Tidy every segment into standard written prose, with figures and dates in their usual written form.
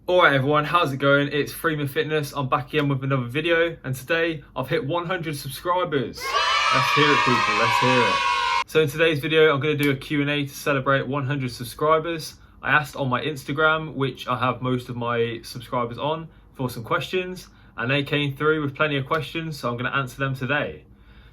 Alright everyone, how's it going? It's Freeman Fitness. I'm back again with another video, and today I've hit 100 subscribers. Let's hear it, people, let's hear it. So in today's video, I'm going to do a Q&A to celebrate 100 subscribers. I asked on my Instagram, which I have most of my subscribers on, for some questions, and they came through with plenty of questions, so I'm going to answer them today.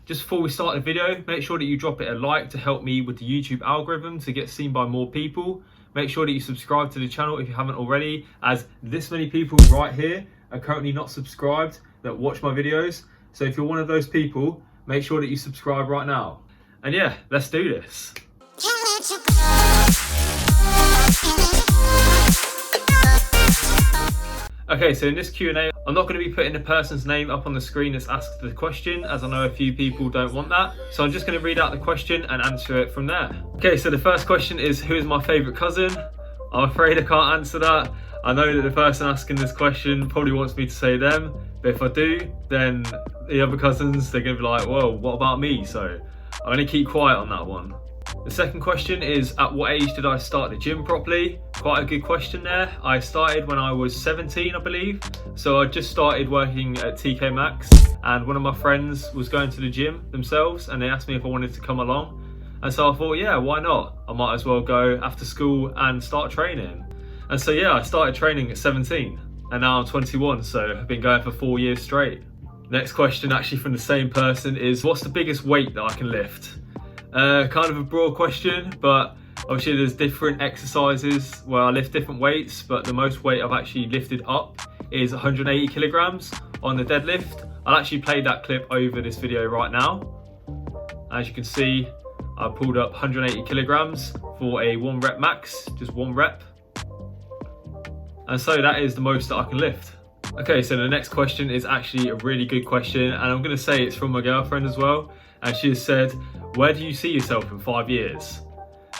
Just before we start the video, make sure that you drop it a like to help me with the YouTube algorithm to get seen by more people. Make sure that you subscribe to the channel if you haven't already, as this many people right here are currently not subscribed that watch my videos. So if you're one of those people, make sure that you subscribe right now. And yeah, let's do this. Okay, so in this Q&A, I'm not going to be putting the person's name up on the screen that's asked the question, as I know a few people don't want that. So I'm just going to read out the question and answer it from there. Okay, so the first question is, who is my favourite cousin? I'm afraid I can't answer that. I know that the person asking this question probably wants me to say them, but if I do, then the other cousins, they're going to be like, whoa, what about me? So I'm going to keep quiet on that one. The second question is, at what age did I start the gym properly? Quite a good question there. I started when I was 17, I believe. So I just started working at TK Maxx, and one of my friends was going to the gym themselves, and they asked me if I wanted to come along. And so I thought, yeah, why not? I might as well go after school and start training. And so yeah, I started training at 17, and now I'm 21, so I've been going for 4 years straight. Next question, actually from the same person, is what's the biggest weight that I can lift? Kind of a broad question, but obviously there's different exercises where I lift different weights, but the most weight I've actually lifted up is 180 kilograms on the deadlift. I'll actually play that clip over this video right now. As you can see, I pulled up 180 kilograms for a 1 rep max, just 1 rep. And so that is the most that I can lift. Okay, so the next question is actually a really good question, and I'm going to say it's from my girlfriend as well. And she has said, where do you see yourself in 5 years?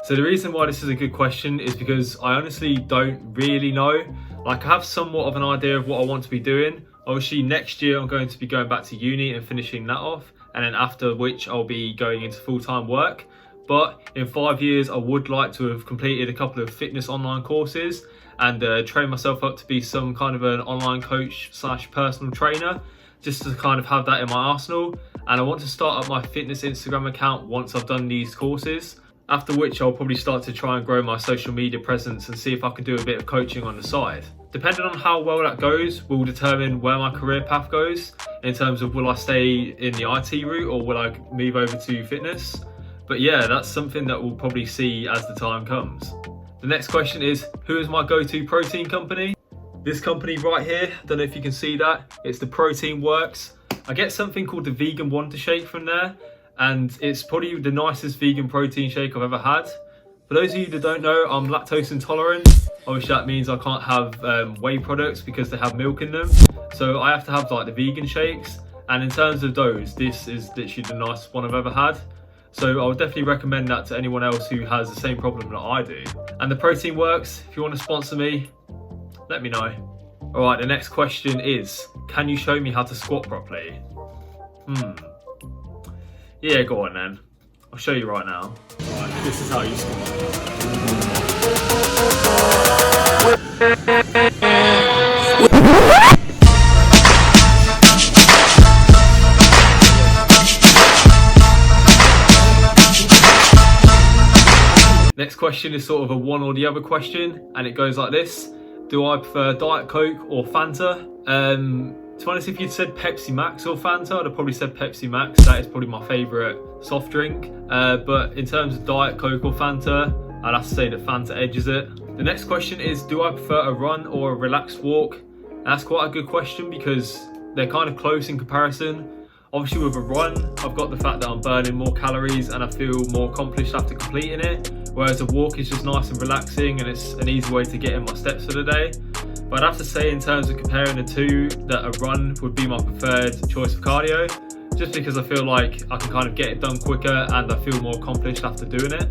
So the reason why this is a good question is because I honestly don't really know. Like, I have somewhat of an idea of what I want to be doing. Obviously next year I'm going to be going back to uni and finishing that off, and then after which I'll be going into full-time work. But in 5 years I would like to have completed a couple of fitness online courses and train myself up to be some kind of an online coach / personal trainer, just to kind of have that in my arsenal. And I want to start up my fitness Instagram account once I've done these courses, after which I'll probably start to try and grow my social media presence and see if I can do a bit of coaching on the side. Depending on how well that goes will determine where my career path goes, in terms of will I stay in the IT route or will I move over to fitness. But yeah, that's something that we'll probably see as the time comes. The next question is, who is my go-to protein company? This company right here, don't know if you can see that, it's the Protein Works. I get something called the Vegan Wonder Shake from there, and it's probably the nicest vegan protein shake I've ever had. For those of you that don't know, I'm lactose intolerant. Obviously that means I can't have whey products because they have milk in them. So I have to have like the vegan shakes, and in terms of those, this is literally the nicest one I've ever had. So I would definitely recommend that to anyone else who has the same problem that I do. And the Protein Works, if you want to sponsor me, let me know. Alright, the next question is, can you show me how to squat properly? Yeah, go on then. I'll show you right now. Alright, this is how you squat. Next question is sort of a one or the other question, and it goes like this. Do I prefer Diet Coke or Fanta? To be honest, if you'd said Pepsi Max or Fanta, I'd have probably said Pepsi Max. That is probably my favourite soft drink. But in terms of Diet Coke or Fanta, I'd have to say that Fanta edges it. The next question is, do I prefer a run or a relaxed walk? And that's quite a good question because they're kind of close in comparison. Obviously with a run, I've got the fact that I'm burning more calories and I feel more accomplished after completing it. Whereas a walk is just nice and relaxing, and it's an easy way to get in my steps for the day. But I'd have to say, in terms of comparing the two, that a run would be my preferred choice of cardio, just because I feel like I can kind of get it done quicker and I feel more accomplished after doing it.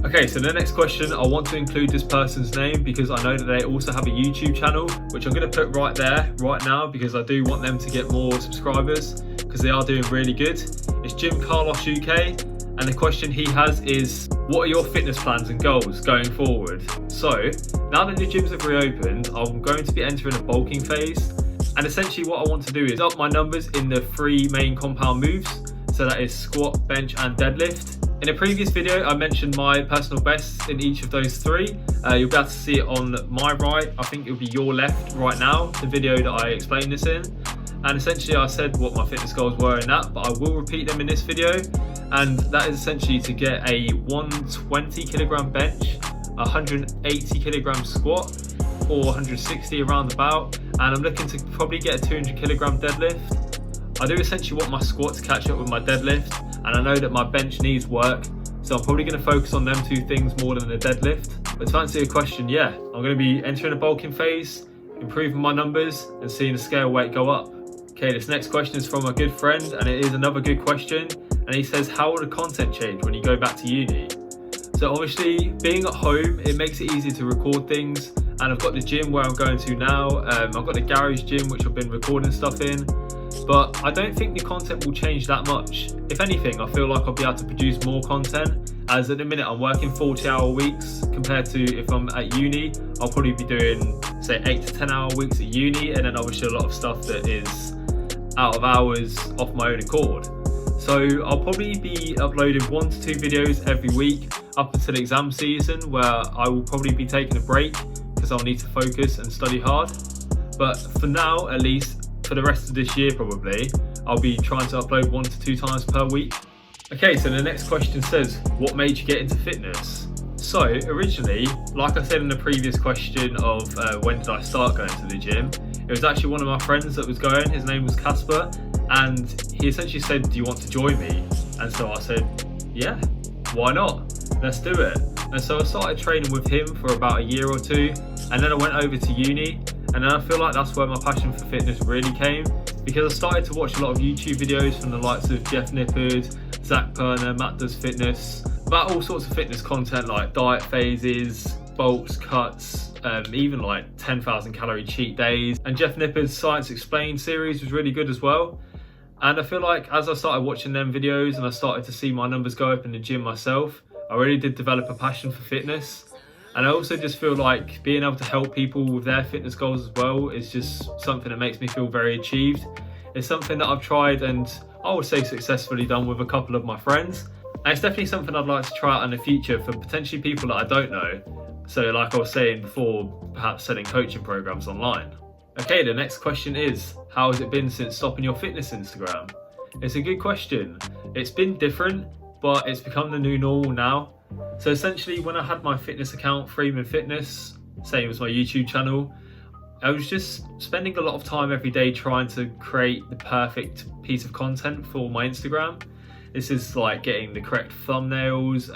Okay, so the next question, I want to include this person's name because I know that they also have a YouTube channel, which I'm going to put right there, right now, because I do want them to get more subscribers, because they are doing really good. It's Jim Carlos UK, And the question he has is, what are your fitness plans and goals going forward? So, now that the gyms have reopened, I'm going to be entering a bulking phase. And essentially what I want to do is up my numbers in the 3 main compound moves. So that is squat, bench and deadlift. In a previous video, I mentioned my personal bests in each of those 3. You'll be able to see it on my right. I think it'll be your left right now, the video that I explained this in. And essentially I said what my fitness goals were in that, but I will repeat them in this video. And that is essentially to get a 120 kilogram bench, 180 kilogram squat, or 160 around about. And I'm looking to probably get a 200 kilogram deadlift. I do essentially want my squat to catch up with my deadlift, and I know that my bench needs work, so I'm probably going to focus on them 2 things more than the deadlift. But to answer your question, yeah, I'm going to be entering a bulking phase, improving my numbers and seeing the scale weight go up. Okay, this next question is from a good friend, and it is another good question, and he says, how will the content change when you go back to uni? So obviously being at home, it makes it easier to record things, and I've got the gym where I'm going to now. I've got the garage gym which I've been recording stuff in. But I don't think the content will change that much. If anything, I feel like I'll be able to produce more content, as at the minute I'm working 40-hour weeks compared to if I'm at uni. I'll probably be doing say 8 to 10 hour weeks at uni, and then obviously a lot of stuff that is out of hours off my own accord. So I'll probably be uploading 1 to 2 videos every week up until the exam season, where I will probably be taking a break because I'll need to focus and study hard. But for now, at least, for the rest of this year probably, I'll be trying to upload 1 to 2 times per week. Okay, so the next question says, what made you get into fitness? So originally, like I said in the previous question of when did I start going to the gym, it was actually one of my friends that was going. His name was Casper, and he essentially said, do you want to join me? And so I said, yeah, why not? Let's do it. And so I started training with him for about a year or 2, and then I went over to uni. And then I feel like that's where my passion for fitness really came, because I started to watch a lot of YouTube videos from the likes of Jeff Nippard, Zach Perner, Matt Does Fitness, about all sorts of fitness content like diet phases, bulks, cuts, even like 10,000 calorie cheat days. And Jeff Nippard's Science Explained series was really good as well. And I feel like as I started watching them videos and I started to see my numbers go up in the gym myself, I really did develop a passion for fitness. And I also just feel like being able to help people with their fitness goals as well is just something that makes me feel very achieved. It's something that I've tried and I would say successfully done with a couple of my friends. And it's definitely something I'd like to try out in the future for potentially people that I don't know. So like I was saying before, perhaps selling coaching programs online. Okay, the next question is, how has it been since stopping your fitness Instagram? It's a good question. It's been different, but it's become the new normal now. So essentially when I had my fitness account, Freeman Fitness, same as my YouTube channel, I was just spending a lot of time every day trying to create the perfect piece of content for my Instagram. This is like getting the correct thumbnails,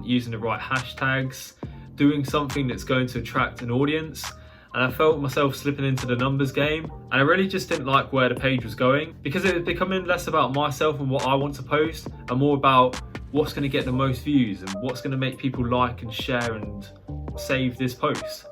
using the right hashtags, doing something that's going to attract an audience. And I felt myself slipping into the numbers game, and I really just didn't like where the page was going, because it was becoming less about myself and what I want to post and more about what's going to get the most views and what's going to make people like and share and save this post.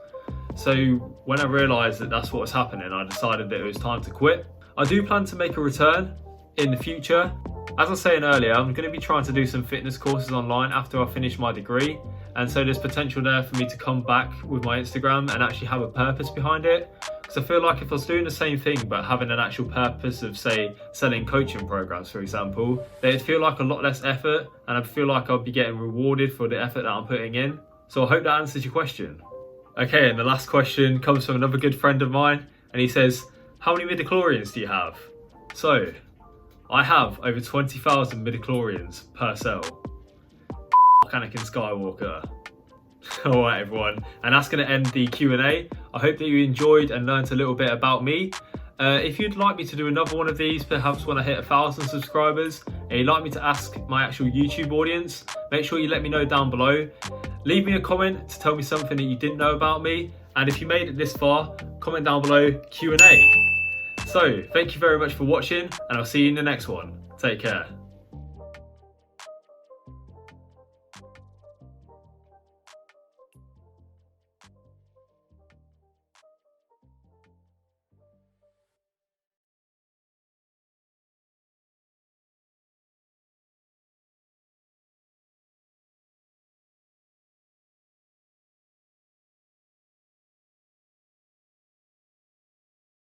So when I realised that that's what was happening, I decided that it was time to quit. I do plan to make a return in the future. As I was saying earlier, I'm going to be trying to do some fitness courses online after I finish my degree. And so there's potential there for me to come back with my Instagram and actually have a purpose behind it. Because I feel like if I was doing the same thing but having an actual purpose of, say, selling coaching programs, for example, then it'd feel like a lot less effort, and I feel like I'll be getting rewarded for the effort that I'm putting in. So I hope that answers your question. Okay, and the last question comes from another good friend of mine, and he says, how many midichlorians do you have? So, I have over 20,000 midichlorians per cell. Anakin Skywalker. Alright everyone, and that's going to end the Q&A. I hope that you enjoyed and learnt a little bit about me. If you'd like me to do another one of these, perhaps when I hit 1,000 subscribers, and you'd like me to ask my actual YouTube audience, make sure you let me know down below. Leave me a comment to tell me something that you didn't know about me, and if you made it this far, comment down below Q&A. So, thank you very much for watching, and I'll see you in the next one. Take care.